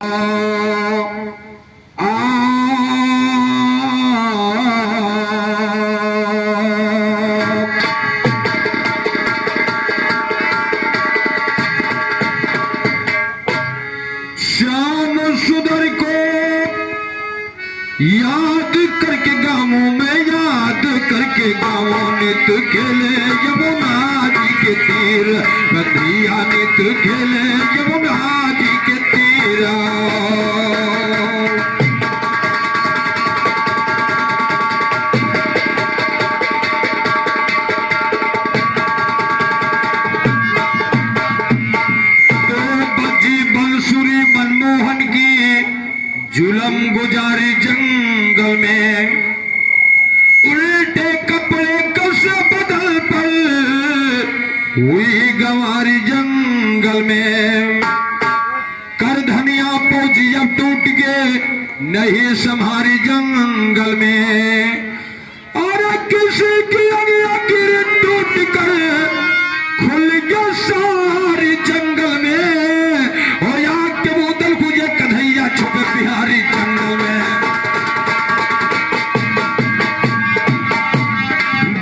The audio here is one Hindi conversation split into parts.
श्याम सुंदर को याद करके गाँवों में याद करके गाँवों नित खेले यमुना जी के तीर बद्रिया नित खेले यमुना जी के तीर। जुलम गुजारी जंगल में उल्टे कपड़े कसे बदल पर हुई गंवारी जंगल में। कर धनिया पहुंची अब टूट के नहीं संभारी जंगल में। और किसी की अगिया गिर टूट कर खुल गया सारी जंगल में। और याद के बोतल खुजे कन्हैया छुपे बिहारी जंगल में।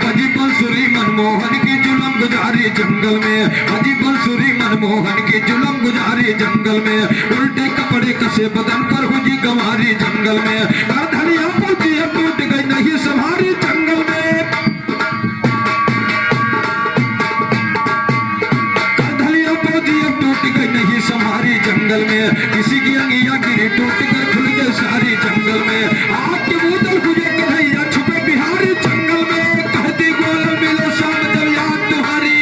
बजी बंसुरी मनमोहन की जुलम गुजारी जंगल में। बजी बंसुरी मनमोहन की जुलम गुजारी जंगल में। उल्टे कपड़े कसे बदन पर हुई गंवारी जंगल में। कर धनिया पहुंची अब टूट गई नहीं संभारी जंगल में। नहीं संभारी जंगल में। किसी की अंगिया गिरी टूट कर खुल गए सारी जंगल में। आग के बोतल खुजे कन्हैया छुपे बिहारी जंगल में। कहती ग्वाल मिलो शाम जब याद तुम्हारी।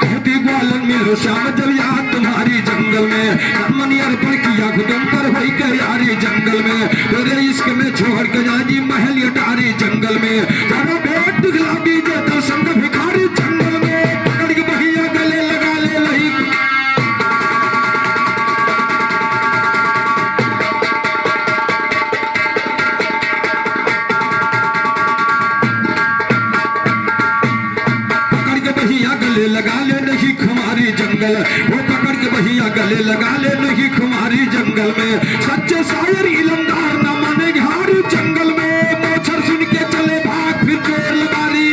कहती ग्वाल मिलो शाम जब याद तुम्हारी जंगल में। मन अर्पण किया खुदम पर हुई के यारी जंगल में। तेरे इश्क में छोड़ के जाजी महल अटारी जंगल में। तारा बेट दिखला दीजिए तो संग भिखारी जंगल में। पकड़ के बहिया गले लगा ले लही। पकड़ के बहिया गले लगा ले नहीं खुमारी जंगल। वो पकड़ के बहिया गले लगा ले नहीं खुमारी जंगल में। सच्चे शायर इलमदार न माने हारी जंगल में। मोछर सुन के चले भाग फिर जोर लगारी।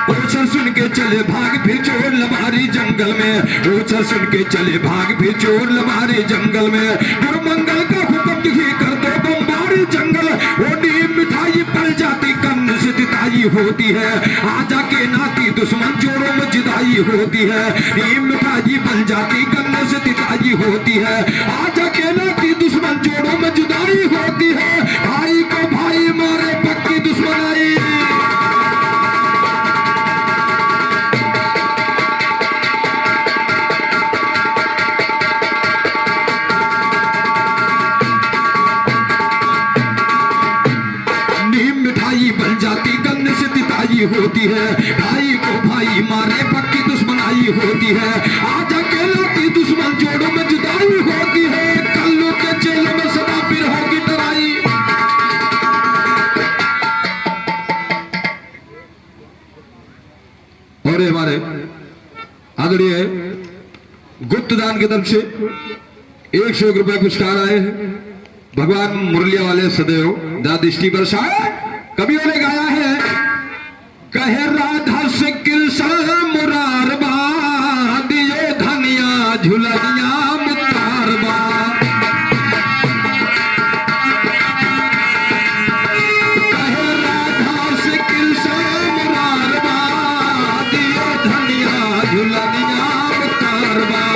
मोछर सुन के चले भाग फिर चोर लबारी जंगल में। मोछर सुन के चले भाग फिर चोर लबारी जंगल में। गुरुमंगल का हुक्म दिखी कर दो बम्बारी जंगल। वो नीम मिठाई पल जाती कन्न से तिताई होती है। आजा के नाती दुश्मन जोड़ों में जुदाई होती है। नीम मिठाई बन जाती कन्न से तिताई होती है। आजा के नाती दुश्मन जोड़ों में जुदाई होती है। भाई को भाई मारे पक्की दुश्मनाई। बन जाती गन्ने से तिताई होती है। भाई को भाई मारे पक्की दुश्मनाई होती है। आजा के लाती दुश्मन जोड़ों में जुदाई होती है। कल्लू के जेलों में सदा बिरहों की तराई। और हमारे आदरणीय गुप्तदान की तरफ से 100 रुपए पुरस्कार आए हैं। भगवान मुरलिया वाले सदैव दादृष्टि बरसाए। कवियों ने गाया है कहे राधा से कृष्ण मुरारबा दिए धनिया झुलनिया मुतारबा। कहे राधा से कृष्ण मुरारबा दिए धनिया झुलनिया मुतारबा।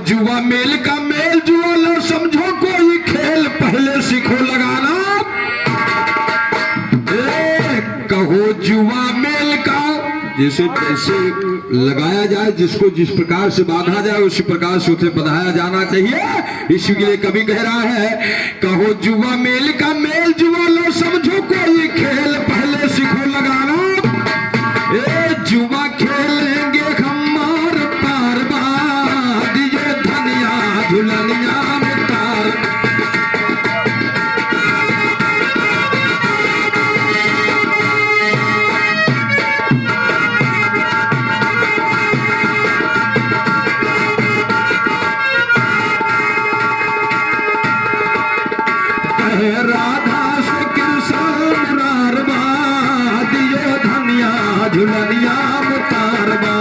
जुआ मेल का मेल जुआ लो समझो कोई खेल पहले सीखो लगाना। कहो जुआ मेल का जैसे जैसे लगाया जाए, जिसको जिस प्रकार से बांधा जाए उसी प्रकार से उसे बंधाया जाना चाहिए। इसलिए कभी कह रहा है, कहो जुआ मेल का मेल जुआ लो समझो कोई खेल, पहले सीखो लगाना। ए जुआ खेलेंगे हम मार पार बाद, ये धनिया झुलनिया में तार। राधा से कृष्ण रारबा, दियो धनिया झुलनिया मुतारबा।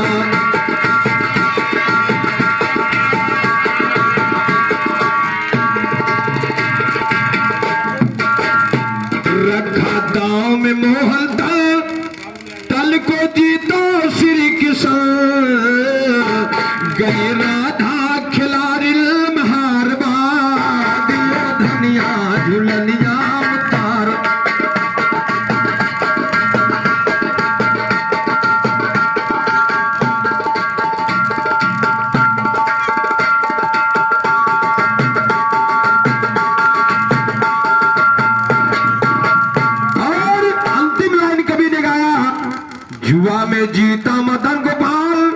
रखा दांव में मोहलता, तल को जीतो श्री कृष्ण, गई राधा खिलाड़ी हारबा, दियो धनिया झुलनिया मुतार। और अंतिम लाइन कवि ने गाया, जुआ में जीता मदन गोपाल,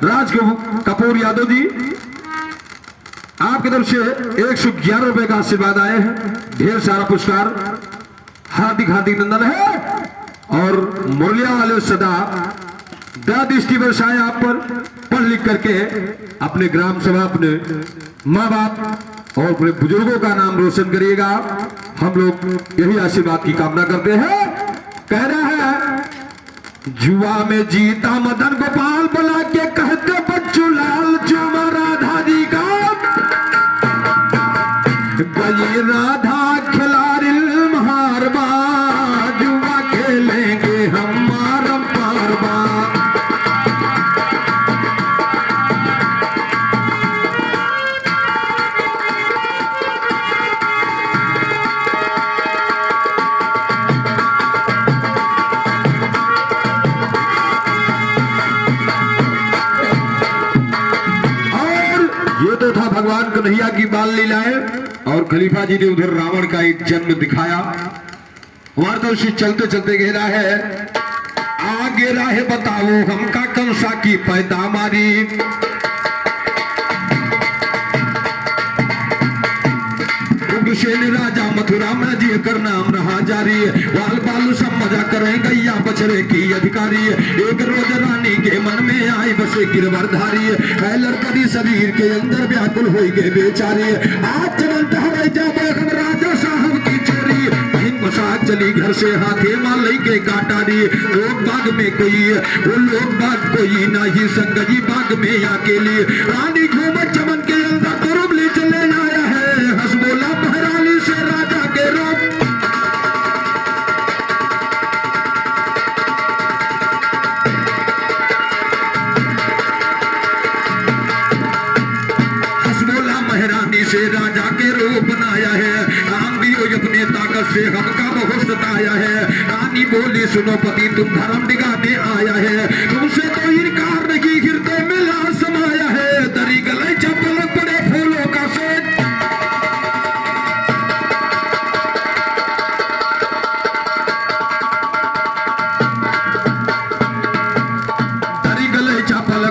राज कपूर यादव जी आपकी तरफ से 111 रुपए का आशीर्वाद आए हैं। ढेर सारा पुरस्कार, हार्दिक हार्दिक नंदन है। और मुरलिया वाले सदा दृष्टि बरसाए आप पर, पढ़ लिख करके अपने ग्राम सभा, अपने माँ बाप और अपने बुजुर्गों का नाम रोशन करिएगा। हम लोग यही आशीर्वाद की कामना करते हैं। कह रहा है, जुआ में जीता मदन गोपाल, बुला के कहते बच्चू लाल चुमा राधा जी का, गई राधा खिलाड़ी हारबा, जुआ खेलेंगे हम मारम पारबा। तो था भगवान कन्हैया की बाल लीलाएं। और खलीफा जी ने उधर रावण का एक जन्म दिखाया। वहां तो उसी चलते चलते कह रहा है, आगे राह बताओ हमका कंसा की पैदामारी, उग्रसेन राजा मथुरा में जी कर नाम रहा जारी, वाल बालू सब मजा करें गैया बछड़े की अधिकारी। एक रोज रानी के मन में आई बसे गिरवरधारी, हैलर कदी शरीर के अंदर व्याकुल हो गए बेचारी। आज चलते हवाई जाबे हम राजा साहब की चोरी, कहीं मसाज चली घर से हाथे माल के काटारी। लोग बाग में कोई, वो लोग बाग कोई नहीं, संगजी बाग में अकेली। रानी घूम चमन के अंदर तुरुबली चले आया है, हंस बोला महारानी से राजा के रूप। हंस बोला महारानी से राजा के रूप बनाया है, राम भी अपने ताकत से हमका बहुत सताया है। रानी बोली सुनो पति तुम धर्म दिखाने आया है, तुमसे तो इनकार नहीं हृदय में लाल समाया है। दरी गले चपल पड़े फूलों का सेठ,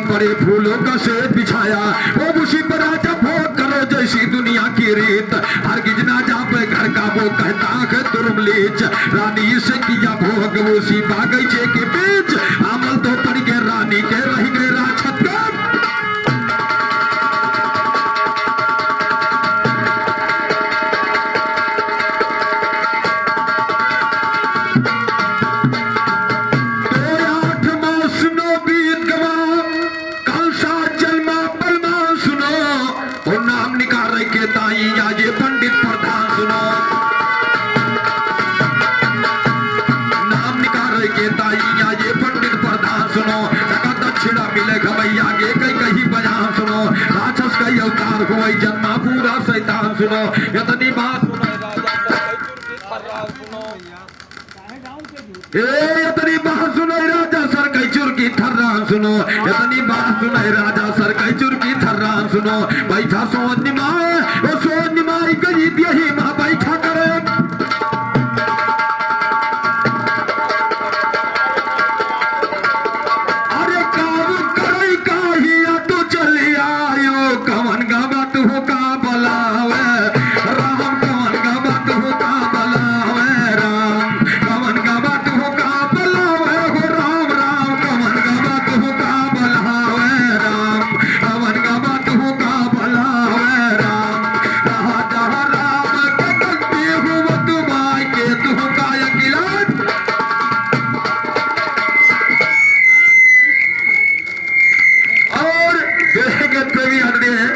बड़े फूलों का सेट बिछाया, वो उसी पर राजा भोग करो जैसी दुनिया की रीत। हरगिज ना जा पे घर का वो कहता है तुरमलीच, रानी से किया भोग उसी बागीचे के बीच। अमल तो पड़ गए रानी के रह गए राक्षत का। पंडित प्रधान सुनो, नाम निकाल के ताई सुनो, इतनी बात सुनो इतनी बात सुनो राजा सर कैचुर की थर्रान सुनो, इतनी बात सुनो राजा सर कैचुर की थर्रान सुनो। बैठा सोन निमाए वो सोन निमाई गरीब यही माँ बैठा करे। अरे काम करे काहिया तो चली आयो, कवन का बात हो का बलावे राम, कवन का बात हो का बलावे राम, कवन का बात हो का बलावे हो राम राम, कवन का बात हो का बलावे राम, कवन का बात हो का बलावे राम। रहा जहाँ राम के गलती हुआ तुम्हारे के तुम का यकीन। और देखेंगे प्रेमी आदरणीय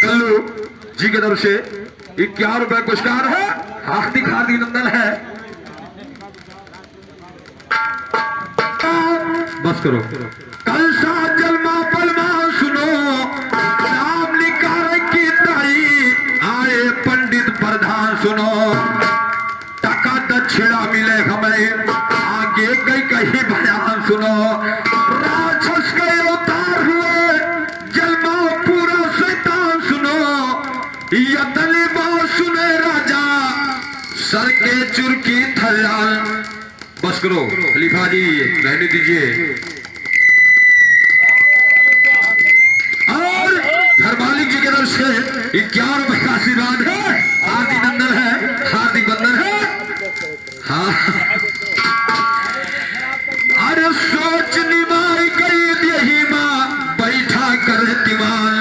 कल्लू जी की तरफ से 51 रुपए पुरस्कार है, हार्दिक हार्दिक नंदन है। बस करो। कल सा जलमा पलमा सुनो, नाम निकार की ताई आए पंडित प्रधान सुनो। टका दक्षिणा मिले हमें, आगे गई कहीं बयान सुनो। राक्षस के अवतार हुए, जलमा पूरा शैतान सुनो। यतनी बात सुने राजा, सर के चुरकी थल्लाल। बस करो खलीफा जी, रहने दीजिए। और घर मालिक जी की तरफ से 51 रुपए का आशीर्वाद है, हार्दिक नंदन है, हार्दिक बंधन है। हाँ अरे सोच निभाई गई यही माँ बैठा कर तिमान,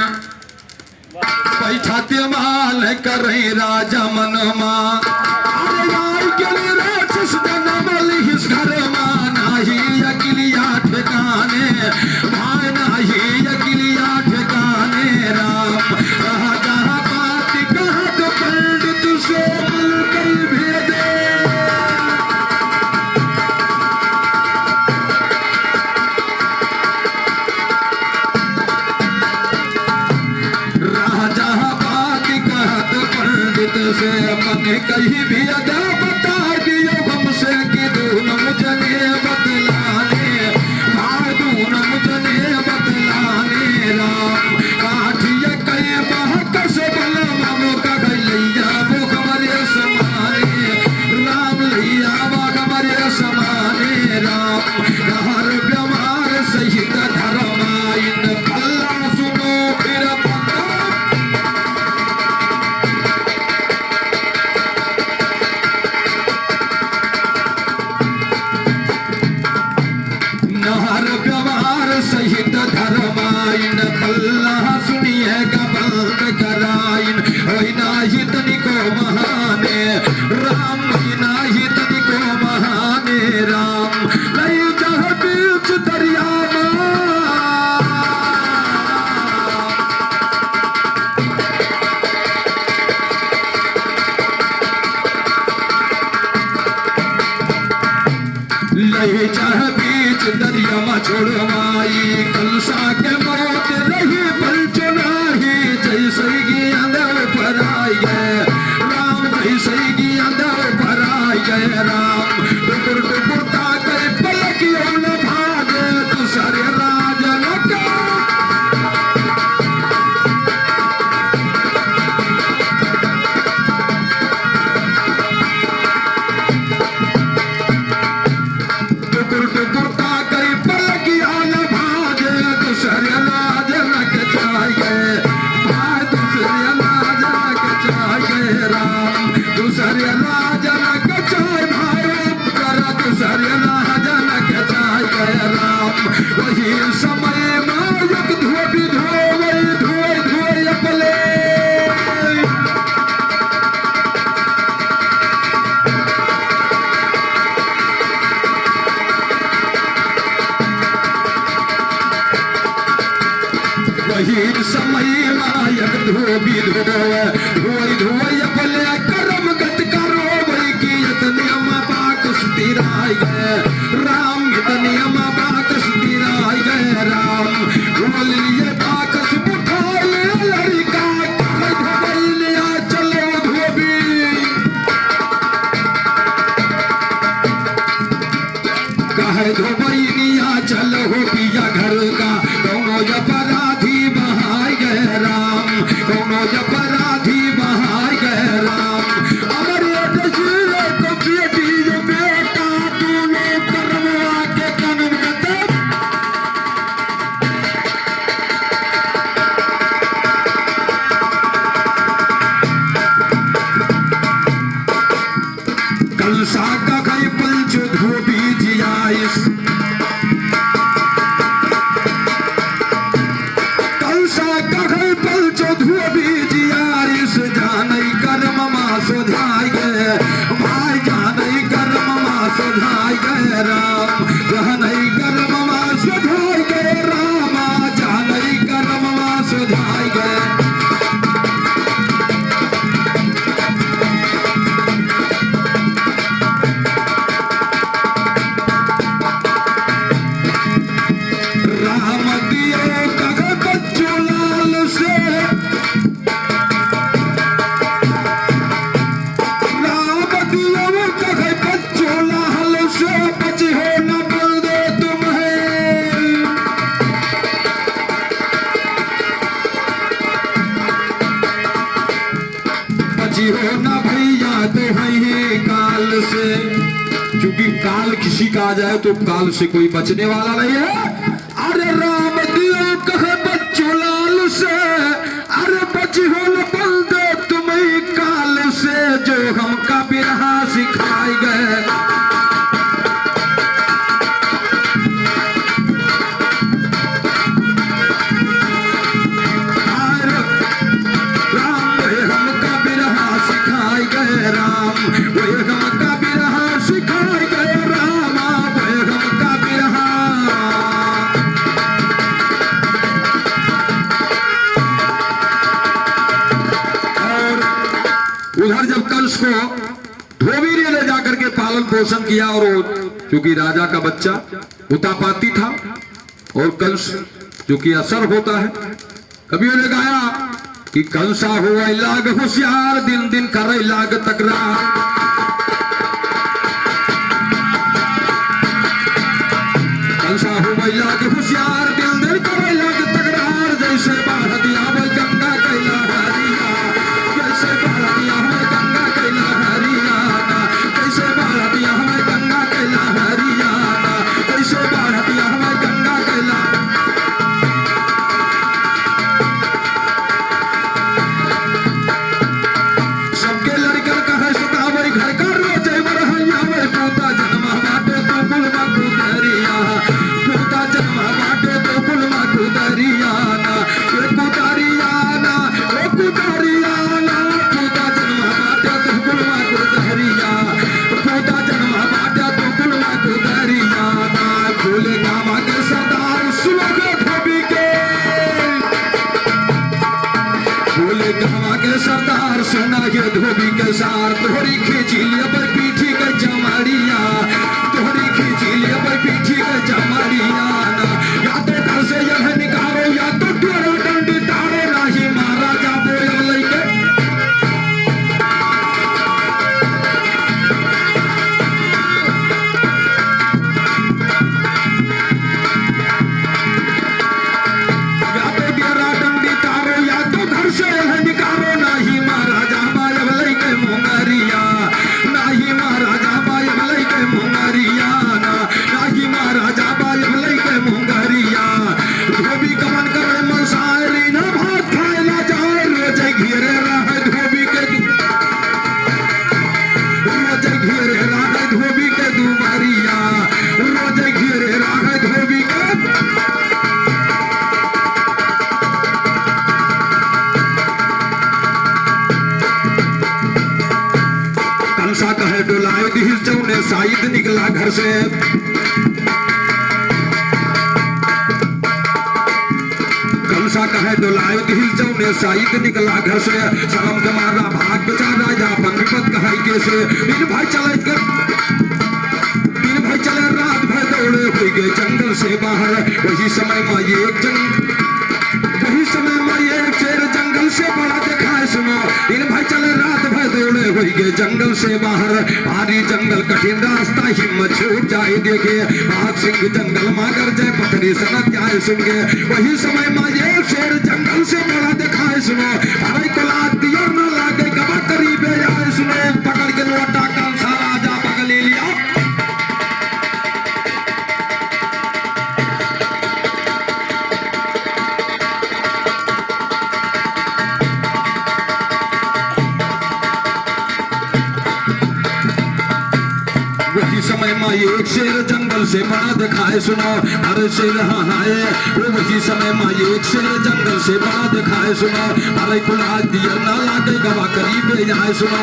बैठा तिमाल कर राजा मनमा। अरे आई के राक्षस जनमल इस घर मां, नाही अकिलिया ठिकाने भाई, नाही अकिलिया ठिकाने राम। कहा जहाँ बात कहा तो पंडित से मिलकर भेदे। राजा बात कहत पंडित से मन कहीं भी अदा बता दियो हमसे कि दून मुझने बतलाने, भाई दून मुझने बतलाने राम। काठिया कई बहकस बला मामो का गैया वो खबरे समाने राम, लैया वो खबरे समाने राम। हर व्यवहार सहित धर्माइन भला सुनो फिर नहर व्यवहार सहित धर्माइन भला सुनिए गबंद कराइन। नाही तनिको महाने राम, नाही तनिको महाने राम। लई जह बीच दरिया लही चाह बीच दरिया में छोड़वाई। कलसा के मौत रही पलचो नाही, जैसे अंदर पर आई गए राम, जैसे अंदर पर आई गए राम। टुकुर टुकुर ताके पलकियों न भागे, दूसरे राज लगा। टुकुर टुकुर ताके पलकियों न भागे, दूसरे राज लग जाए भाई, दूसरे राज लग जाए राम। दूसरे राज लग जाए भाई, करा दूसरे राज लग जाए राम। वही समय में एक धोबी धोए धोए धोए अपले। वही समय मायक धोबी धोए धोए धोए अपले। कर्म गत करो वही की नियम बाकस तिराई गए राम, नियम बाकस तिराई गए राम। बोल लिए बाकस उठाए लड़का, धोबई लिया चल सुधाई गए भाई जान कर्मवा सुधाई गए राम जहन कर्मवा सुधाई गए रामा जान कर्मवा सुधाई गए हो ना भैया तो है काल से क्योंकि काल किसी का आ जाए तो काल से कोई बचने वाला नहीं है अरे राम दियो कहे बच्चों लाल से अरे बची हो न बल दे तुम्हें काल से जो हमका बिरहा सिखाए गए उधर जब कंस को धोबी ने ले जाकर के पालन पोषण किया और क्योंकि राजा का बच्चा उतापाती था और कंस जो कि असर होता है कभी ने गाया कि कंसा हुआ लाग होशियार दिन दिन करे लाग तकरार कंसा हुआ लाग होशियार दिन दिन करे लाग तकरार जैसे बाढ़ दिया गंगा कैला हरिया जैसे बाढ़ दिया गंगा कैला हरियाणा कैसे बाढ़ दिया गंगा कैला हरियाणा कैसे बाढ़ दिया गंगा कैला सबके लड़कन का है सतावे घर का रोजे मरहैया वे पूता जन्मा बाटे तो कुल माकू दरिया पूता जन्मा बाटे तो कुल माकू दरियाना ये कुदारियाना ये कुदारियाना पूता जन्मा बाटे तो कुल माकू दरिया पूता जन्मा बाटे तो कुल माकू दरियाना भूले गामा के सरदार सुलगे धोबी के भूले गामा के सरदार सुना के धोबी के सार तोहरी खींची लिया पर पीठी के जमाड़िया तोहरी खींची लिया पर पीठी के जमाड़िया या तो घर से यह निकालो या तो तेरा डंडी तारो राही मारा जाबो लेके या तो तेरा डंडी तारो या तो घर से यह निकालो नहीं मारा जाबा लेके मोंगरिया नहीं मारा जाबा लेके मोंगरिया नहीं मारा जाबा लेके मोंगरिया धोबी कमन करे मंसारी ना भात खाए ना जाए रोजे घेरे रहे धोबी के रोजे घेरे रहे धोबी के दुबारिया रोजे घेरे रहे धोबी के कंसा कहे डोलाए दिल चौने साइद निकला घर से कंसा कहे डोलाए दिल चौने साइद निकला घर से शर्म के मारा भाग बचा राजा अपन विपद कहे के से दिन भाई चले रात भर दौड़े हुए गए जंगल से बाहर वही समय में एक शेर जंगल से बड़ा देखा है सुनो दिन भाई चले रात भर दौड़े हुए गए जंगल से बाहर भारी जंगल कठिन रास्ता हिम्मत छूट जाए देखे बाघ सिंह जंगल मागर जय पथरी सनक जाए सुन के वही समय में एक शेर जंगल से बड़ा देखा है सुनो अरे कला दिया न लागे कबा करीब आए सुनो पकड़ के लोटा कंसा राजा पकड़ लिया वही समय में एक शेर जंगल से बड़ा दिखाए सुनो अरे शेर हाय वो वही समय में एक शेर जंगल से बड़ा दिखाए सुनो अरे कुल दिया ना लागे गवा करीब जाए सुनो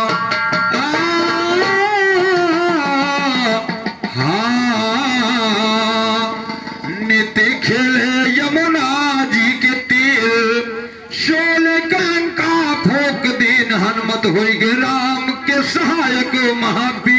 बात होई गे राम के सहायक महावीर